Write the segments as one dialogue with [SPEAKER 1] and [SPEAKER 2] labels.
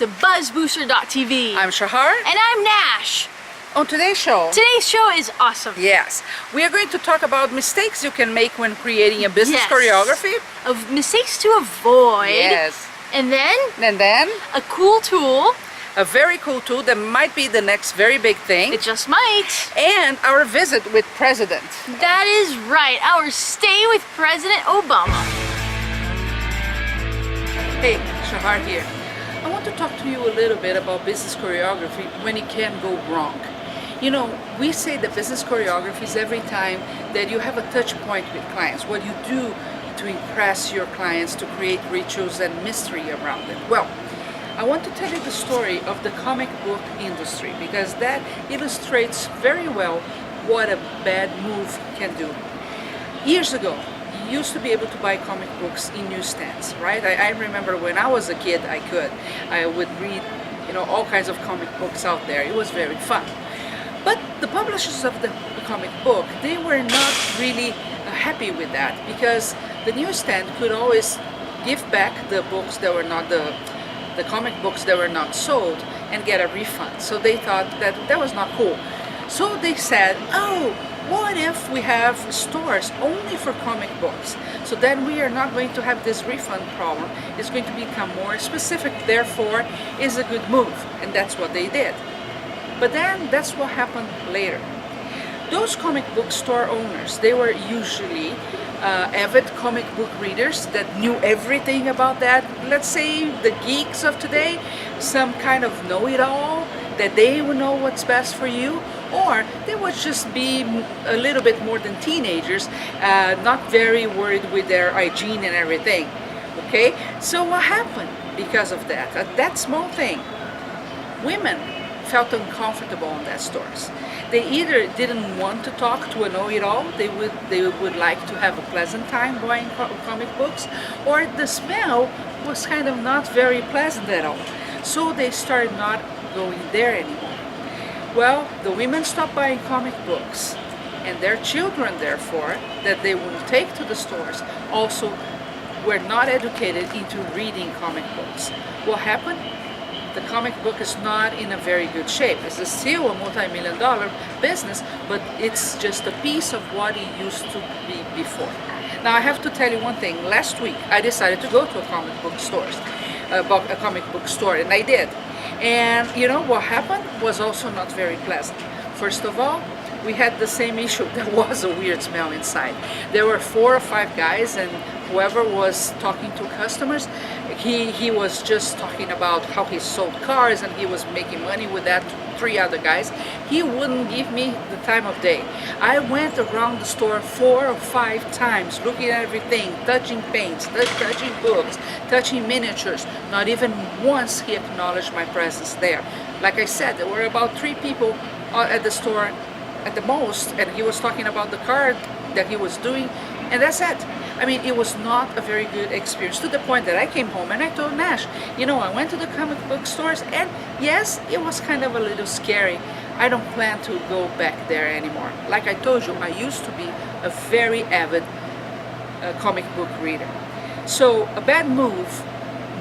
[SPEAKER 1] to BuzzBooster TV.
[SPEAKER 2] I'm Shahar.
[SPEAKER 1] And I'm Nash.
[SPEAKER 2] On today's show,
[SPEAKER 1] is awesome.
[SPEAKER 2] yes, we are going to talk about mistakes you can make when creating a business choreography.
[SPEAKER 1] Of mistakes to avoid.
[SPEAKER 2] Yes.
[SPEAKER 1] And then a cool tool.
[SPEAKER 2] A very cool tool that might be the next very big thing.
[SPEAKER 1] It just might.
[SPEAKER 2] And our visit with President.
[SPEAKER 1] That is right. Our stay with President Obama.
[SPEAKER 2] Hey, Shahar here. I want to talk to you a little bit about business choreography when it can go wrong. You know, we say that business choreography is every time that you have a touch point with clients, what you do to impress your clients, to create rituals and mystery around it. Well, I want to tell you the story of the comic book industry because that illustrates very well what a bad move can do. Years ago, you used to be able to buy comic books in newsstands, right? I remember when I was a kid, I would read, you know, all kinds of comic books out there. It was very fun. But the publishers of the comic book, they were not really happy with that because the newsstand could always give back the books that were not the comic books that were not sold and get a refund. So they thought that that was not cool. So they said, oh, what if we have stores only for comic books? So then we are not going to have this refund problem. It's going to become more specific, therefore is a good move. And that's what they did. But then that's what happened later. Those comic book store owners, they were usually avid comic book readers that knew everything about that. Let's say the geeks of today, some kind of know-it-all, that they would know what's best for you, or they would just be a little bit more than teenagers, not very worried with their hygiene and everything. Okay, so what happened because of that? That small thing, women felt uncomfortable in that stores. They either didn't want to talk to a know-it-all, they would like to have a pleasant time buying comic books, or the smell was kind of not very pleasant at all. So they started not going there anymore. Well, the women stopped buying comic books, and their children, therefore, that they would take to the stores, also were not educated into reading comic books. What happened? The comic book is not in a very good shape. It's still a multi-million-dollar business, but it's just a piece of what it used to be before. Now I have to tell you one thing. Last week I decided to go to a comic book store, and I did. And you know what happened was also not very pleasant. First of all, we had the same issue. There was a weird smell inside. There were 4 or 5 guys, and whoever was talking to customers, he was just talking about how he sold cars and he was making money with that. 3 other guys. He wouldn't give me the time of day. I went around the store 4 or 5 times, looking at everything, touching paints, touching books, touching miniatures. Not even once he acknowledged my presence there. Like I said, there were about 3 people at the store at the most, and he was talking about the car that he was doing, and that's it. I mean, it was not a very good experience, to the point that I came home and I told Nash, you know, I went to the comic book stores, and yes, it was kind of a little scary. I don't plan to go back there anymore. Like I told you, I used to be a very avid comic book reader. So a bad move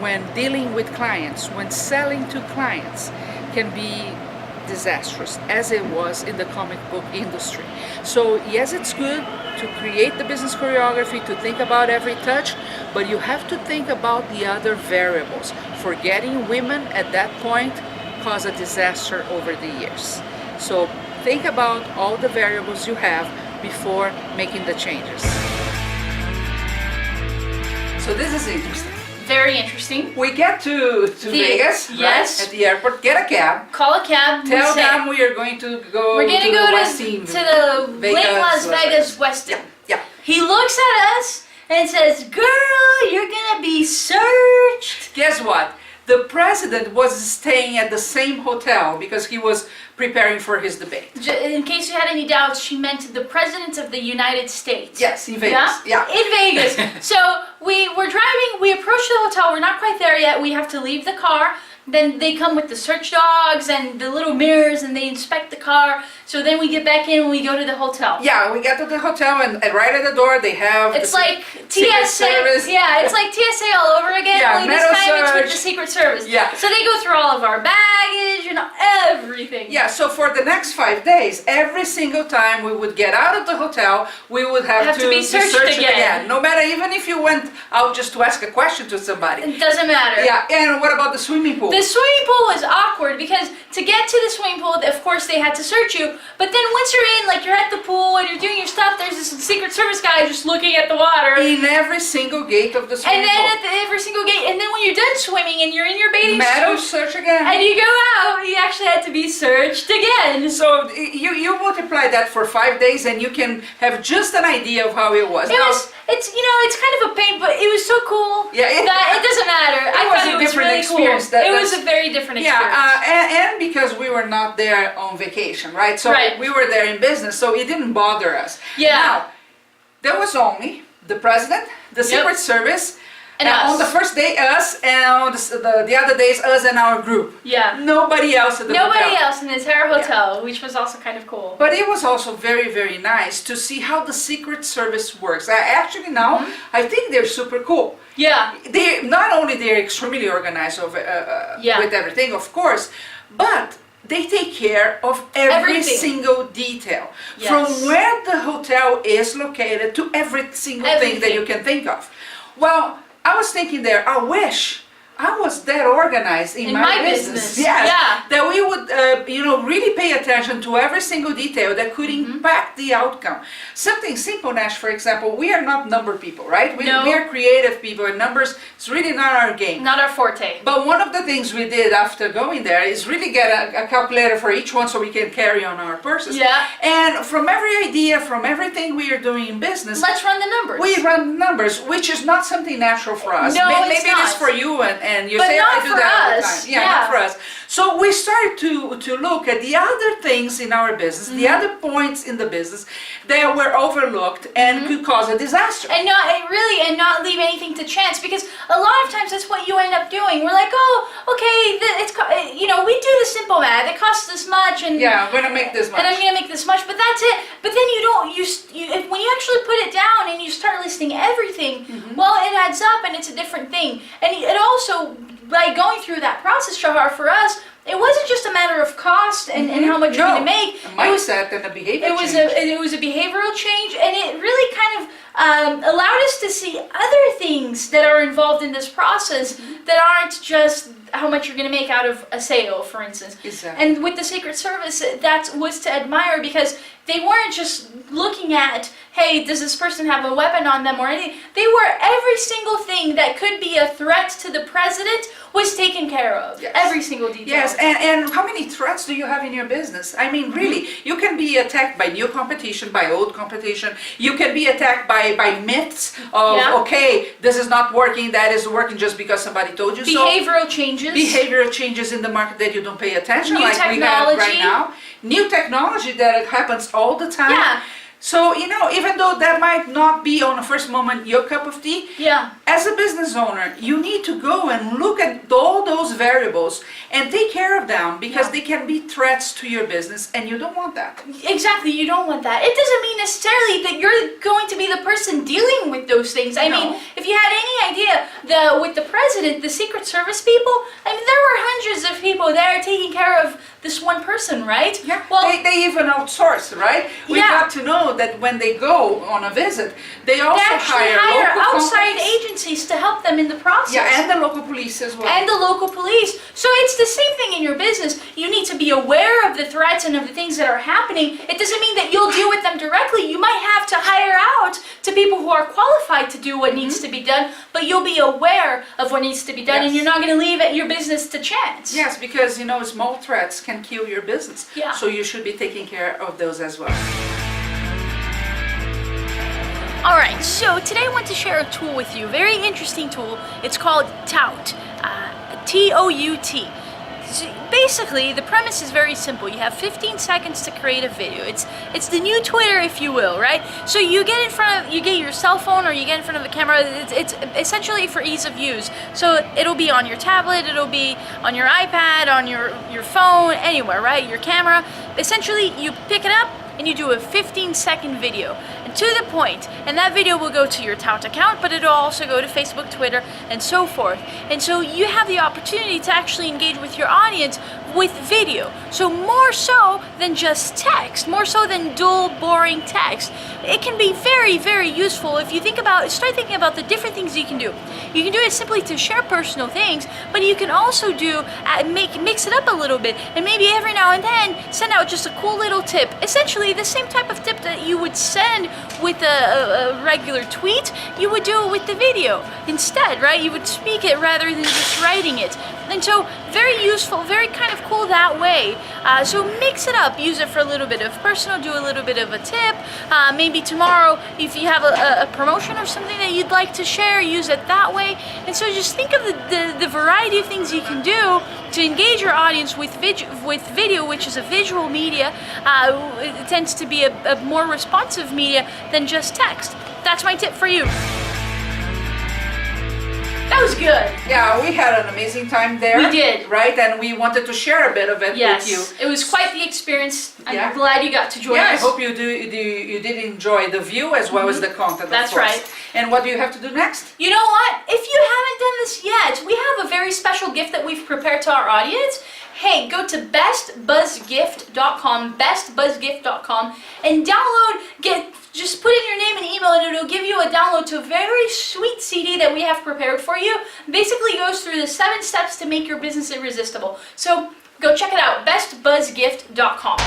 [SPEAKER 2] when dealing with clients, when selling to clients, can be disastrous, as it was in the comic book industry. So yes, it's good to create the business choreography, to think about every touch, but you have to think about the other variables. Forgetting women at that point caused a disaster over the years. So think about all the variables you have before making the changes. So this is interesting.
[SPEAKER 1] Very interesting.
[SPEAKER 2] We get to Vegas,
[SPEAKER 1] yes,
[SPEAKER 2] right? At the airport, get a cab.
[SPEAKER 1] Call a cab.
[SPEAKER 2] Tell them we are going to go
[SPEAKER 1] We're going to go to the
[SPEAKER 2] Vegas,
[SPEAKER 1] Lake Las Vegas Westin.
[SPEAKER 2] Yeah.
[SPEAKER 1] He looks at us and says, girl, you're going to be searched.
[SPEAKER 2] Guess what? The president was staying at the same hotel because he was preparing for his debate.
[SPEAKER 1] In case you had any doubts, she meant the president of the United States.
[SPEAKER 2] Yes, in Vegas. Yeah.
[SPEAKER 1] In Vegas. So we were driving, we approached the hotel, we're not quite there yet, we have to leave the car. then they come with the search dogs and the little mirrors and they inspect the car. So then we get back in when we go to the hotel.
[SPEAKER 2] Yeah, we get to the hotel and right at the door they have
[SPEAKER 1] It's
[SPEAKER 2] the
[SPEAKER 1] like
[SPEAKER 2] Secret
[SPEAKER 1] TSA.
[SPEAKER 2] Service.
[SPEAKER 1] Yeah, it's like TSA all over again.
[SPEAKER 2] Yeah,
[SPEAKER 1] only this
[SPEAKER 2] metal
[SPEAKER 1] time it's with the
[SPEAKER 2] search.
[SPEAKER 1] Secret Service.
[SPEAKER 2] Yeah.
[SPEAKER 1] So they go through all of our baggage and everything.
[SPEAKER 2] Yeah, so for the next 5 days, every single time we would get out of the hotel, we would have
[SPEAKER 1] to be searched again.
[SPEAKER 2] No matter, even if you went out just to ask a question to somebody.
[SPEAKER 1] It doesn't matter.
[SPEAKER 2] Yeah, and what about the swimming pool?
[SPEAKER 1] The swimming pool was awkward because to get to the swimming pool, of course, they had to search you. But then once you're in, like you're at the pool and you're doing your stuff, there's this Secret Service guy just looking at the water.
[SPEAKER 2] In every single gate of the swimming
[SPEAKER 1] And then
[SPEAKER 2] pool.
[SPEAKER 1] at every single gate, and then when you're done swimming and you're in your bathing
[SPEAKER 2] Metal
[SPEAKER 1] suit,
[SPEAKER 2] search again.
[SPEAKER 1] and you go out, you actually had to be searched again.
[SPEAKER 2] So you multiply that for 5 days and you can have just an idea of how it was.
[SPEAKER 1] It's kind of a pain, but it was so cool.
[SPEAKER 2] Yeah,
[SPEAKER 1] that it doesn't matter. I
[SPEAKER 2] was
[SPEAKER 1] thought
[SPEAKER 2] a
[SPEAKER 1] it was
[SPEAKER 2] different
[SPEAKER 1] really
[SPEAKER 2] experience.
[SPEAKER 1] cool. It was a very different experience.
[SPEAKER 2] Yeah, and because we were not there on vacation, right? So
[SPEAKER 1] Right.
[SPEAKER 2] we were there in business, so it didn't bother us.
[SPEAKER 1] Yeah.
[SPEAKER 2] Now, there was only the president, the Secret Service,
[SPEAKER 1] And us.
[SPEAKER 2] on the first day us, and on the other days us and our group.
[SPEAKER 1] Yeah.
[SPEAKER 2] Nobody else at the hotel.
[SPEAKER 1] Nobody else in the entire hotel, which was also kind of cool.
[SPEAKER 2] But it was also very, very nice to see how the Secret Service works. Actually, now I think they're super cool.
[SPEAKER 1] Yeah.
[SPEAKER 2] They not only they're extremely organized with everything, of course, but they take care of every
[SPEAKER 1] Everything.
[SPEAKER 2] single detail,
[SPEAKER 1] Yes.
[SPEAKER 2] from where the hotel is located to every single thing that you can think of. Well, I was thinking there, I wish I was that organized in my business. Yes,
[SPEAKER 1] Yeah.
[SPEAKER 2] that we would, really pay attention to every single detail that could impact the outcome. Something simple, Nash, for example, we are not number people, right?
[SPEAKER 1] No.
[SPEAKER 2] We are creative people, and numbers is really not our game.
[SPEAKER 1] Not our forte.
[SPEAKER 2] But one of the things we did after going there is really get a calculator for each one so we can carry on our purses.
[SPEAKER 1] Yeah.
[SPEAKER 2] And from every idea, from everything we are doing in business,
[SPEAKER 1] Let's run the numbers.
[SPEAKER 2] we run numbers, which is not something natural for us.
[SPEAKER 1] No,
[SPEAKER 2] Maybe
[SPEAKER 1] it's
[SPEAKER 2] it is
[SPEAKER 1] not.
[SPEAKER 2] for you, and you
[SPEAKER 1] But
[SPEAKER 2] say
[SPEAKER 1] not
[SPEAKER 2] I do
[SPEAKER 1] for
[SPEAKER 2] that all the
[SPEAKER 1] us.
[SPEAKER 2] time. Yeah,
[SPEAKER 1] Yeah.
[SPEAKER 2] not for us. So we started to look at the other things in our business, the other points in the business that were overlooked and could cause a disaster.
[SPEAKER 1] And not leave anything to chance, because a lot of times that's what you end up doing. We're like, oh, okay, we do the simple math. It costs this much, and
[SPEAKER 2] Yeah, I'm gonna make this much.
[SPEAKER 1] and I'm gonna make this much, but that's it. But then when you actually put it down and you start listing everything, well, it adds up and it's a different thing. And it also, by going through that process, Shahar, for us, it wasn't just a matter of cost and how much you're gonna make.
[SPEAKER 2] A mindset and a behavior change.
[SPEAKER 1] It was a behavioral change, and it really kind of allowed us to see other things that are involved in this process that aren't just how much you're going to make out of a sale, for instance.
[SPEAKER 2] Exactly.
[SPEAKER 1] And with the Secret Service, that was to admire, because they weren't just looking at, hey, does this person have a weapon on them or anything. They were every single thing that could be a threat to the president was taken care of.
[SPEAKER 2] Yes.
[SPEAKER 1] Every single detail.
[SPEAKER 2] Yes, and how many threats do you have in your business? I mean, really, you can be attacked by new competition, by old competition. You can be attacked by myths of, okay, this is not working, that is working just because somebody told you so.
[SPEAKER 1] Behavioral changes.
[SPEAKER 2] Behavioral changes in the market that you don't pay attention,
[SPEAKER 1] New
[SPEAKER 2] like
[SPEAKER 1] technology.
[SPEAKER 2] we have right now. New technology that happens all the time.
[SPEAKER 1] Yeah.
[SPEAKER 2] So, even though that might not be on the first moment your cup of tea,
[SPEAKER 1] Yeah.
[SPEAKER 2] as a business owner, you need to go and look at all those variables and take care of them, because they can be threats to your business, and you don't want that.
[SPEAKER 1] Exactly, you don't want that. It doesn't mean necessarily that you're going to be the person dealing with those things. I mean, if you had any idea, with the president, the Secret Service people, I mean, there were hundreds of people there taking care of this one person, right?
[SPEAKER 2] Yeah,
[SPEAKER 1] well,
[SPEAKER 2] they even outsource, right? We got to know that when they go on a visit, they also
[SPEAKER 1] actually hire
[SPEAKER 2] local
[SPEAKER 1] outside
[SPEAKER 2] companies.
[SPEAKER 1] agencies to help them in the process.
[SPEAKER 2] Yeah, and the local police as well.
[SPEAKER 1] And the local police. So it's the same thing in your business. You need to be aware of the threats and of the things that are happening. It doesn't mean that you'll deal with them directly. You might have to hire out to people who are qualified to do what needs to be done, but you'll be aware of what needs to be done, and you're not going to leave your business to chance.
[SPEAKER 2] Yes, because small threats can kill your business.
[SPEAKER 1] Yeah.
[SPEAKER 2] So you should be taking care of those as well.
[SPEAKER 1] Alright, so today I want to share a tool with you, very interesting tool. It's called Tout, T-O-U-T. basically, the premise is very simple. You have 15 seconds to create a video. It's the new Twitter, if you will, right? So you get your cell phone or you get in front of a camera. It's essentially for ease of use. So it'll be on your tablet, it'll be on your iPad, on your phone, anywhere, right? Your camera. Essentially, you pick it up and you do a 15-second video, and to the point, and that video will go to your tout account, but it'll also go to Facebook, Twitter, and so forth. And so you have the opportunity to actually engage with your audience with video. So more so than just text, more so than dull, boring text. It can be very, very useful if you start thinking about the different things you can do. You can do it simply to share personal things, but you can also mix it up a little bit, and maybe every now and then send out just a cool little tip. Essentially, the same type of tip that you would send with a regular tweet, you would do it with the video instead, right? You would speak it rather than just writing it. And so, very useful, very kind of cool that way. So mix it up, use it for a little bit of personal, do a little bit of a tip. Maybe tomorrow, if you have a promotion or something that you'd like to share, use it that way. And so just think of the variety of things you can do to engage your audience with video, which is a visual media. It tends to be a more responsive media than just text. That's my tip for you. That was good.
[SPEAKER 2] Yeah, we had an amazing time there.
[SPEAKER 1] We did.
[SPEAKER 2] Right? And we wanted to share a bit of it with you.
[SPEAKER 1] It was quite the experience.
[SPEAKER 2] Yeah.
[SPEAKER 1] I'm glad you got to join
[SPEAKER 2] I
[SPEAKER 1] us.
[SPEAKER 2] hope you did enjoy the view as well as the content.
[SPEAKER 1] That's
[SPEAKER 2] of course.
[SPEAKER 1] right.
[SPEAKER 2] And what do you have to do next?
[SPEAKER 1] You know what? If you haven't done this yet, we have a very special gift that we've prepared to our audience. Hey, go to bestbuzzgift.com, bestbuzzgift.com, and just put in your name and email, and it'll give you a download to a very sweet CD that we have prepared for you. Basically goes through the 7 steps to make your business irresistible. So go check it out, bestbuzzgift.com.